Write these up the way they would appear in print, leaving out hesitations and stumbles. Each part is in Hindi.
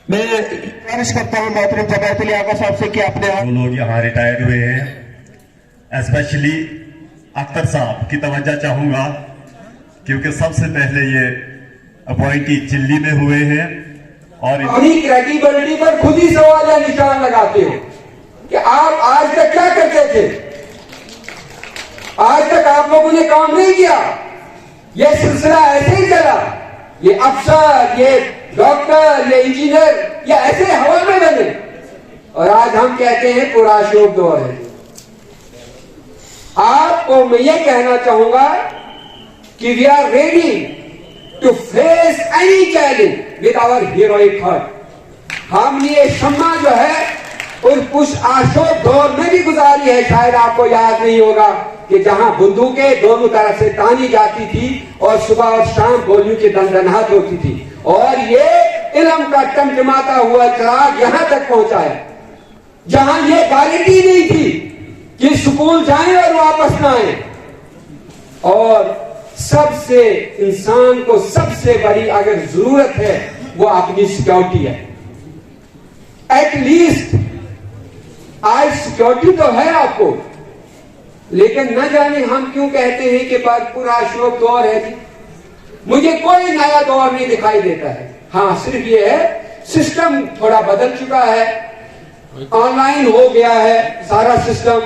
मैं गुजारिश करता हूँ मोहतरम जमातुल आगा साहब से कि अपने जो लोग यहाँ रिटायर हुए हैं, स्पेशली अख्तर साहब की तवज्जो चाहूंगा, क्योंकि सबसे पहले ये अपॉइंटी चिल्ली में हुए हैं और अपनी क्रेडिबिलिटी पर खुद ही सवाल या निशान लगाते हो कि आप आज तक क्या करते थे। आज तक आप लोगों ने काम नहीं किया, ये सिलसिला ऐसे ही चला। ये अफसर, ये डॉक्टर, ये इंजीनियर, ये ऐसे हवा में बने और आज हम कहते हैं पुराशोक दौर है। आपको मैं ये कहना चाहूंगा कि we are ready to face any challenge with our heroic heart. हमने ये शम्मा जो है उस अशोक दौर में भी गुजारी है। शायद आपको याद नहीं होगा कि जहां बंदूकें दोनों तरफ से तानी जाती थी और सुबह और शाम गोलियों की दंदनाहट होती थी और ये इल्म का टमटमाता हुआ चिराग यहां तक पहुंचा है जहां ये गारंटी नहीं थी कि स्कूल जाएं और वापस ना आए। और सबसे इंसान को सबसे बड़ी अगर जरूरत है वो अपनी सिक्योरिटी है। एटलीस्ट आज सिक्योरिटी तो है आपको, लेकिन न जाने हम क्यों कहते हैं कि पूरा अशोक दौर है जी। मुझे कोई नया दौर नहीं दिखाई देता है। हाँ, सिर्फ ये है सिस्टम थोड़ा बदल चुका है, ऑनलाइन हो गया है सारा सिस्टम।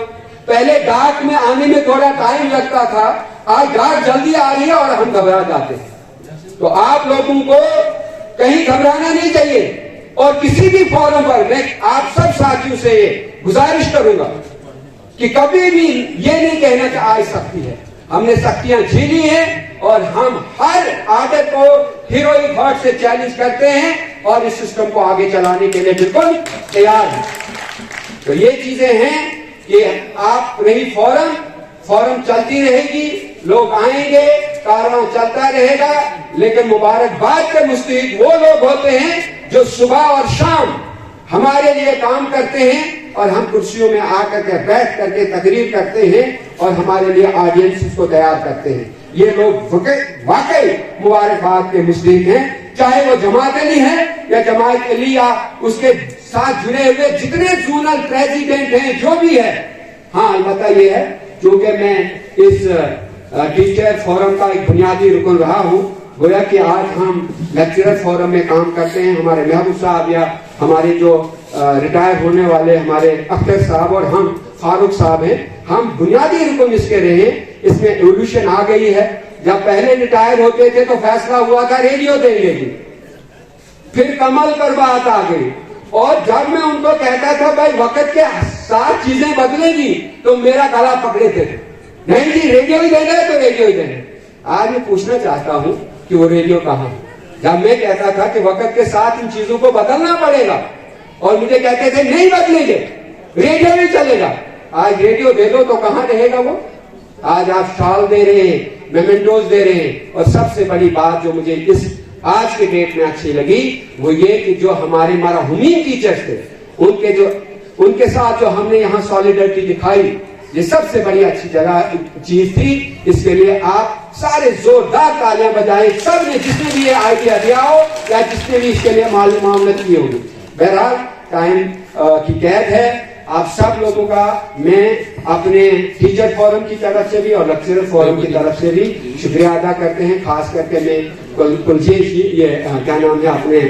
पहले डाक में आने में थोड़ा टाइम लगता था, आज डाक जल्दी आ रही है और हम घबरा जाते हैं। तो आप लोगों को कहीं घबराना नहीं चाहिए और किसी भी फोरम पर मैं आप सब साथियों से गुजारिश करूंगा कि कभी भी ये नहीं कहना कि आज सख्ती है। हमने सख्तियां झेली हैं और हम हर आदत को हीरोइक हार्ट से चैलेंज करते हैं और इस सिस्टम को आगे चलाने के लिए बिल्कुल तैयार हैं। तो ये चीजें हैं कि आप रही फॉरम चलती रहेगी, लोग आएंगे, कारवां चलता रहेगा। लेकिन मुबारकबाद के मुस्तहिक वो लोग होते हैं जो सुबह और शाम हमारे लिए काम करते हैं और हम कुर्सियों में आकर के बैठ करके तकरीर करते हैं और हमारे लिए ऑडियंस को तैयार करते हैं। ये लोग वाकई मुबारकबाद के मुस्तहिक हैं, चाहे वो जमात अली है या जमात अली या उसके साथ जुड़े हुए जितने जोनल प्रेसिडेंट हैं, जो भी है। हाँ, अलबत्ता ये है क्योंकि मैं इस टीचर फोरम का एक बुनियादी रुकन रहा हूं, गोया कि आज हम लेक्चरर फोरम में काम करते हैं। हमारे महबूब साहब या हमारे जो रिटायर होने वाले हमारे अख्तर साहब और हम फारूक साहब हैं, हम बुनियादी रुकन इसके रहे। इसमें एवोल्यूशन आ गई है। जब पहले रिटायर होते थे तो फैसला हुआ था रेडियो देंगे, फिर कमल पर बात आ गई और जब मैं उनको कहता था भाई वक्त के साथ चीजें बदलेगी तो मेरा गला पकड़े थे, नहीं जी रेडियो ही देना है तो रेडियो ही देना है। आज मैं पूछना चाहता हूं कि वो रेडियो कहां है। जब मैं कहता था कि वक्त के साथ इन चीजों को बदलना पड़ेगा और मुझे कहते थे नहीं बदलेंगे, रेडियो ही चलेगा। आज रेडियो दे दो तो कहां रहेगा वो। आज आप शाल दे रहे हैं, मेमेंटोज दे रहे हैं और सबसे बड़ी बात जो मुझे इस आज के डेट में अच्छी लगी वो ये कि जो हमारे मरहूमीन टीचर्स थे उनके साथ जो हमने यहाँ सॉलिडरिटी दिखाई, ये सबसे बड़ी अच्छी जगह चीज थी। इसके लिए आप सारे जोरदार तालियां बजाएं, सब ने जिसने भी ये आइडिया दिया हो या जिसने भी इसके लिए मामलत किए होंगे। बहरहाल टाइम की कैद है आप सब लोगों का। मैं अपने टीचर फोरम की तरफ से भी और लेक्चरर फोरम की तरफ से भी शुक्रिया अदा करते हैं। खास करके मैं कुलजेश जी, ये क्या नाम है अपने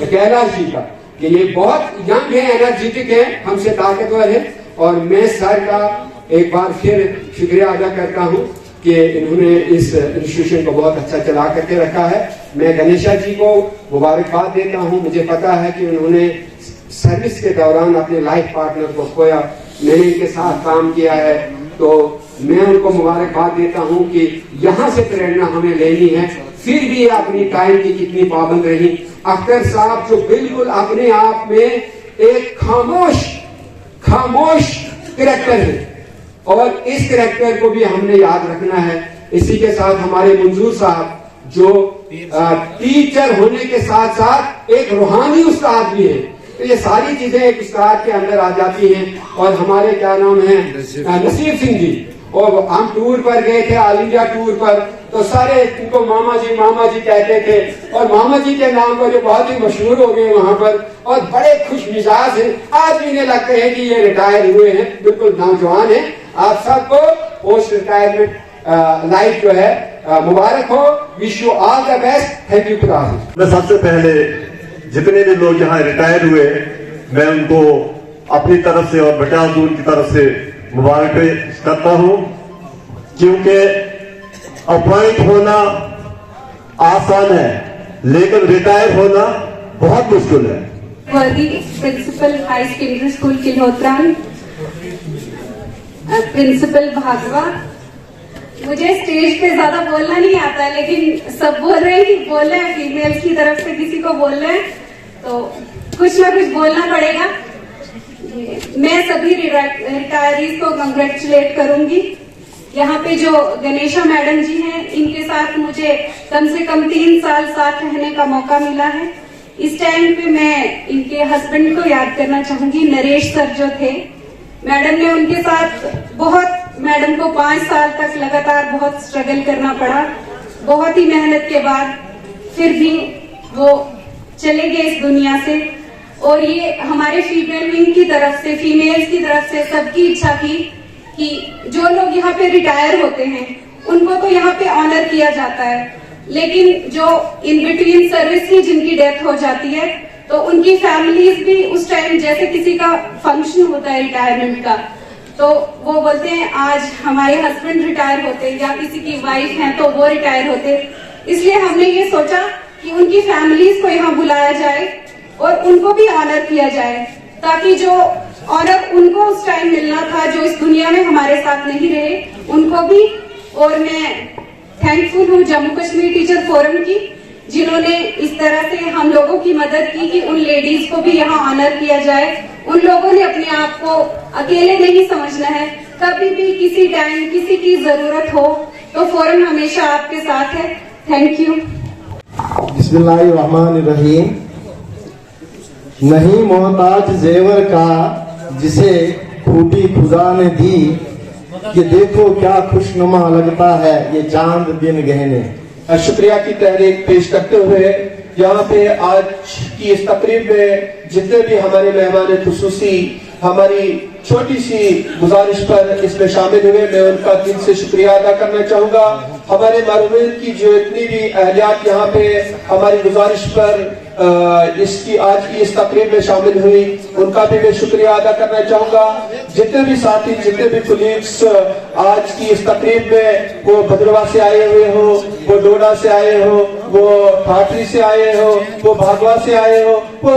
कैलाश जी का, कि ये बहुत यंग है, एनर्जेटिक है, हमसे ताकतवर है। और मैं सर का एक बार फिर शुक्रिया अदा करता हूं कि इन्होंने इस इंस्टीट्यूशन को बहुत अच्छा चला करके रखा है। मैं गणेशा जी को मुबारकबाद देता हूं। मुझे पता है कि उन्होंने सर्विस के दौरान अपने लाइफ पार्टनर को खोया, मैंने इनके साथ काम किया है, तो मैं उनको मुबारकबाद देता हूं कि यहाँ से प्रेरणा हमें लेनी है। फिर भी अपनी टाइम की कितनी पाबंद रही। अख्तर साहब जो बिल्कुल अपने आप में एक खामोश कैरेक्टर है और इस कैरेक्टर को भी हमने याद रखना है। इसी के साथ हमारे मंजूर साहब जो टीचर होने के साथ साथ एक रूहानी उस्ताद भी है। तो ये सारी चीजें एक उस्ताद के अंदर आ जाती हैं। और हमारे क्या नाम है नसीब सिंह जी, और हम टूर पर गए थे, ऑल इंडिया टूर पर, तो सारे इनको मामा जी कहते थे, और मामा जी के नाम पर जो बहुत ही मशहूर हो गए वहां पर, और बड़े खुश मिजाज हैं। आज भी इन्हें लगते हैं कि ये रिटायर हुए हैं, बिल्कुल नौजवान हैं। आप सबको पोस्ट रिटायरमेंट लाइफ जो है मुबारक हो। Wish you all the best. Thank you खुदा हाफिज। मैं सबसे पहले जितने भी लोग यहाँ रिटायर हुए मैं उनको अपनी तरफ से और बचाव दूर की तरफ से मुबारक करता हूं, क्योंकि अपॉइंट होना आसान है लेकिन रिटायर होना बहुत मुश्किल है। वर्दी principal high secondary school Kilhotran, principal Bhagwa. मुझे स्टेज पे ज्यादा बोलना नहीं आता, लेकिन सब बोल रहे हैं कि बोलना है, फीमेल्स की तरफ से किसी को बोलना है तो कुछ ना कुछ बोलना पड़ेगा। मैं सभी रिटायरीज को कंग्रेचुलेट करूंगी। यहाँ पे जो गणेशा मैडम जी हैं, इनके साथ मुझे कम से कम 3 साल साथ रहने का मौका मिला है। इस टाइम पे मैं इनके हस्बैंड को याद करना चाहूंगी, नरेश सर जो थे। मैडम ने उनके साथ मैडम को 5 साल तक लगातार बहुत स्ट्रगल करना पड़ा। बहुत ही मेहनत के बाद फिर भी वो चले गए इस दुनिया से। और ये हमारे फीमेल विंग की तरफ से, फीमेल्स की तरफ से सबकी इच्छा थी कि जो लोग यहाँ पे रिटायर होते हैं उनको तो यहाँ पे ऑनर किया जाता है, लेकिन जो इन बिटवीन सर्विस की जिनकी डेथ हो जाती है तो उनकी फैमिलीज भी उस टाइम, जैसे किसी का फंक्शन होता है रिटायरमेंट का, तो वो बोलते हैं आज हमारे हस्बैंड रिटायर होते या किसी की वाइफ है तो वो रिटायर होते। इसलिए हमने ये सोचा कि उनकी फैमिलीज को यहाँ बुलाया जाए और उनको भी ऑनर किया जाए, ताकि जो ऑनर उनको उस टाइम मिलना था, जो इस दुनिया में हमारे साथ नहीं रहे, उनको भी। और मैं थैंकफुल हूँ जम्मू कश्मीर टीचर फोरम की, जिन्होंने इस तरह से हम लोगों की मदद की कि उन लेडीज को भी यहाँ ऑनर किया जाए। उन लोगों ने अपने आप को अकेले नहीं समझना है। कभी भी किसी टाइम किसी की जरूरत हो तो फोरम हमेशा आपके साथ है। Thank you. बिस्मिल्लाहिर्रहमानिर्रहीम। नहीं मोहताज जेवर का जिसे खूटी खुदा ने दी, कि देखो क्या खुशनुमा लगता है ये चांद दिन गहने। शुक्रिया की तहरीक पेश करते हुए यहाँ पे आज की इस तकरीब में जितने भी हमारे मेहमान खुसूसी हमारी छोटी सी गुजारिश पर इसमें शामिल हुए, मैं उनका दिल से शुक्रिया अदा करना चाहूंगा। हमारे मरहूम की जो इतनी भी अहलियात यहाँ पे हमारी गुजारिश पर इसकी आज की इस तकरीब में शामिल हुई, उनका भी मैं शुक्रिया अदा करना चाहूंगा। जितने भी साथी, जितने भी कुलीग्स आज की इस तकरीब में, वो भद्रवा से आए हुए हो, वो डोडा से आए हो, वो ठाठरी से आए हो, वो भागवा से आए हो, वो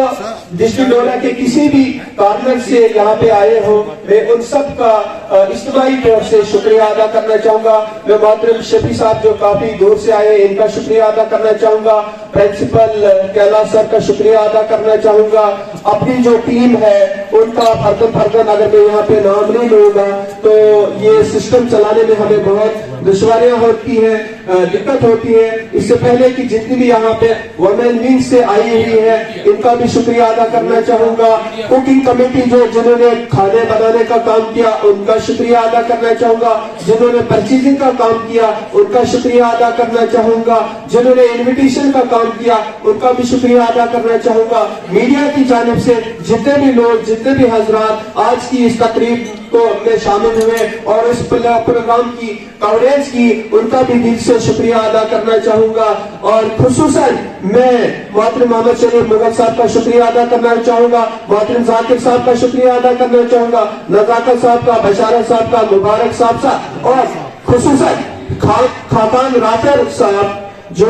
डिस्ट्रिक्ट डोडा के किसी भी कॉर्नर से यहाँ पे आए हो, मैं उन सब का इज्तिमाई तौर से शुक्रिया अदा करना चाहूंगा। मैं मोहतरम शफी साहब जो काफी दूर से आए, इनका शुक्रिया अदा करना चाहूंगा। प्रिंसिपल कैलाश सर का शुक्रिया अदा करना चाहूंगा। अपनी जो टीम है उनका फर्दन अगर मैं यहाँ पे नाम नहीं लूंगा तो ये सिस्टम चलाने में हमें बहुत दुश्वारियां होती है, दिक्कत होती है। इससे पहले कि जितनी भी यहाँ पे वुमेन विंग से आई हुई है, इनका भी शुक्रिया अदा करना चाहूंगा। कुकिंग कमेटी जो जिन्होंने खाने बनाने का काम किया, उनका शुक्रिया अदा करना चाहूंगा। जिन्होंने परचेजिंग का काम किया, उनका शुक्रिया अदा करना चाहूंगा। जिन्होंने इन्विटेशन का काम किया, उनका भी शुक्रिया अदा करना चाहूंगा। मीडिया की जानिब से जितने भी लोग, जितने भी हजरात आज की इस तकरीब को में शामिल हुए और इस प्रोग्राम की कवरेज की, उनका भी दिल से शुक्रिया अदा करना चाहूंगा। और खुसूसन मैं मोहतरम मोहम्मद शरीफ मुगल साहब का शुक्रिया अदा करना चाहूंगा, मोहतरम जाकिर साहब का शुक्रिया अदा करना चाहूंगा, नजाकत साहब का, बशारत साहब का, मुबारक साहब और खुसूसन खाकान राफर साहब जो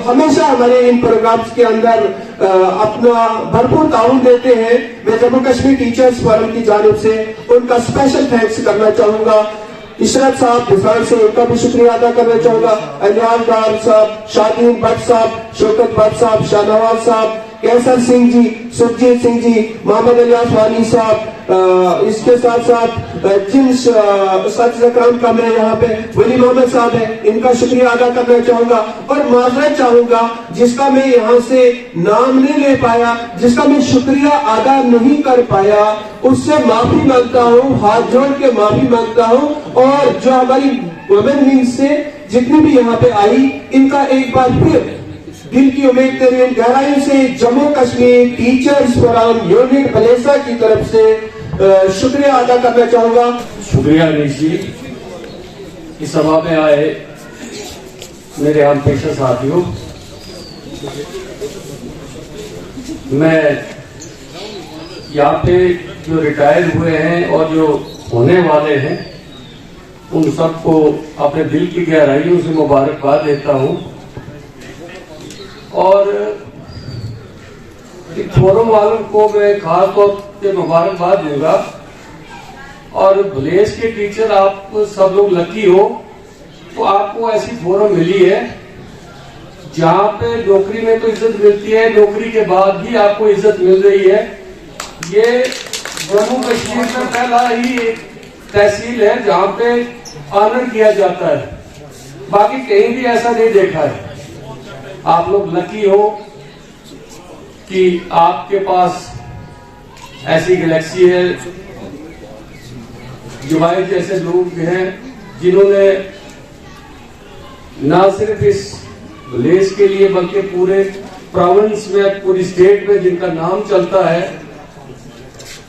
हमेशा हमारे इन प्रोग्राम्स के अंदर अपना भरपूर ताउन देते हैं। मैं जम्मू कश्मीर टीचर्स फोरम की जानिब से उनका स्पेशल थैंक्स करना चाहूंगा। इशरत साहब बिसार से, उनका भी शुक्रिया अदा करना चाहूंगा। अलियान डार साहब, शादीन भट्ट साहब, शौकत भट्ट साहब, शाहनवाज साहब, कैसर सिंह जी, सुरजीत सिंह जी, मोहम्मद इलियास वानी साहब, इसके साथ साथ जिन सच का मैं यहाँ पे वली मोहम्मद साहब है, इनका शुक्रिया अदा करना चाहूंगा और माजरत चाहूंगा जिसका मैं यहाँ से नाम नहीं ले पाया, जिसका मैं शुक्रिया अदा नहीं कर पाया, उससे माफी मांगता हूँ, हाथ जोड़ के माफी मांगता हूँ। और जो हमारी वुमेन विंग से जितनी भी यहाँ पे आई, इनका एक बार फिर दिल की उम्मीद तेरे गहराई से Jammu Kashmir teachers forum unit Bhalessa की तरफ से शुक्रिया अदा करना चाहूंगा। शुक्रिया अनीश जी, इस सभा में आए मेरे हम पेशा साथियों। मैं यहाँ पे जो रिटायर हुए हैं और जो होने वाले हैं उन सबको अपने दिल की गहराइयों से मुबारकबाद देता हूँ और फोरम वालों को मैं खास तौर पे मुबारकबाद दूंगा। और भलेस के टीचर आप सब लोग लकी हो, तो आपको ऐसी फोरम मिली है जहाँ पे नौकरी में तो इज्जत मिलती है, नौकरी के बाद भी आपको इज्जत मिल रही है। ये जम्मू कश्मीर में पहला ही एक तहसील है जहाँ पे ऑनर किया जाता है, बाकी कहीं भी ऐसा नहीं देखा है। आप लोग लकी हो कि आपके पास ऐसी गैलेक्सी है, जुबाइर जैसे लोग हैं जिन्होंने ना सिर्फ इस विलेज के लिए बल्कि पूरे प्रोविंस में, पूरी स्टेट में जिनका नाम चलता है।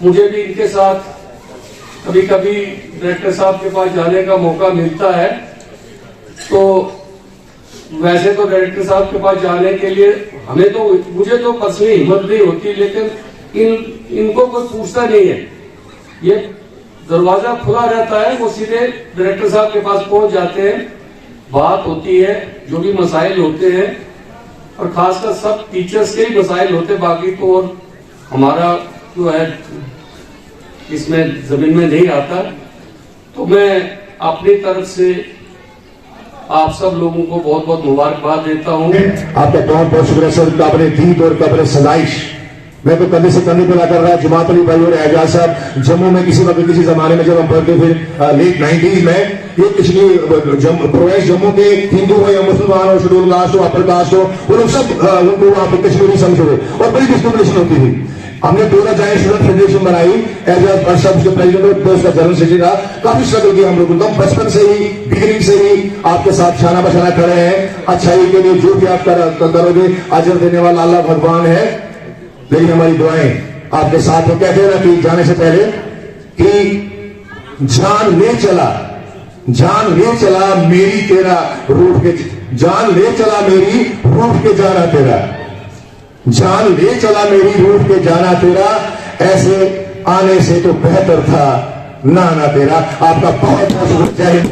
मुझे भी इनके साथ कभी कभी डायरेक्टर साहब के पास जाने का मौका मिलता है, तो वैसे तो डायरेक्टर साहब के पास जाने के लिए मुझे तो पर्सनली हिम्मत नहीं होती, लेकिन इनको कोई पूछता नहीं है। ये दरवाजा खुला रहता है, वो सीधे डायरेक्टर साहब के पास पहुंच जाते हैं, बात होती है, जो भी मसाइल होते हैं और खासकर सब टीचर्स के ही मसाइल होते, बाकी तो और हमारा जो है इसमें जमीन में नहीं आता। तो मैं अपनी तरफ से आप सब लोगों को बहुत बहुत मुबारकबाद देता हूँ। आपका बहुत बहुत शुक्रिया सर, काबिल दीद और काबिल सदाइश। मैं तो कंधे से कंधे मिला कर रहा जमात अली भाई और एजाज साहब। जम्मू में किसी वक्त किसी जमाने में जब हम पढ़ते फिर लेट 90s में ये कश्मीर प्रोविंस जम्मू के हिंदू हो या मुसलमान हो, शेड्यूल कास्ट हो, अपर कास्ट हो, वो लोग सब उनको वहां पर कश्मीरी समझो और बड़ी डिस्क्रिमिनेशन होती थी। हमने 2000 जॉइंट स्टूडेंट फेडरेशन बनाई, एजाज वर्कशॉप के प्रेसिडेंट और उसका जनरल सेक्रेटरी रहा। काफी स्ट्रगल किया हम लोगों को, बचपन से ही बिगिनिंग से ही आपके साथ छाना बछाना खड़े हैं। अच्छाई के लिए जो भी आप करोगे अजर देने वाला अल्लाह भगवान है, लेकिन हमारी दुआएं आपके साथ हो। कहते हैं ना कि जाने से पहले कि जान ले चला मेरी तेरा रूठ के, जान ले चला मेरी रूठ के जाना तेरा, जान ले चला मेरी रूठ के जाना तेरा, ऐसे आने से तो बेहतर था ना तेरा। आपका बहुत बहुत जय हिंद।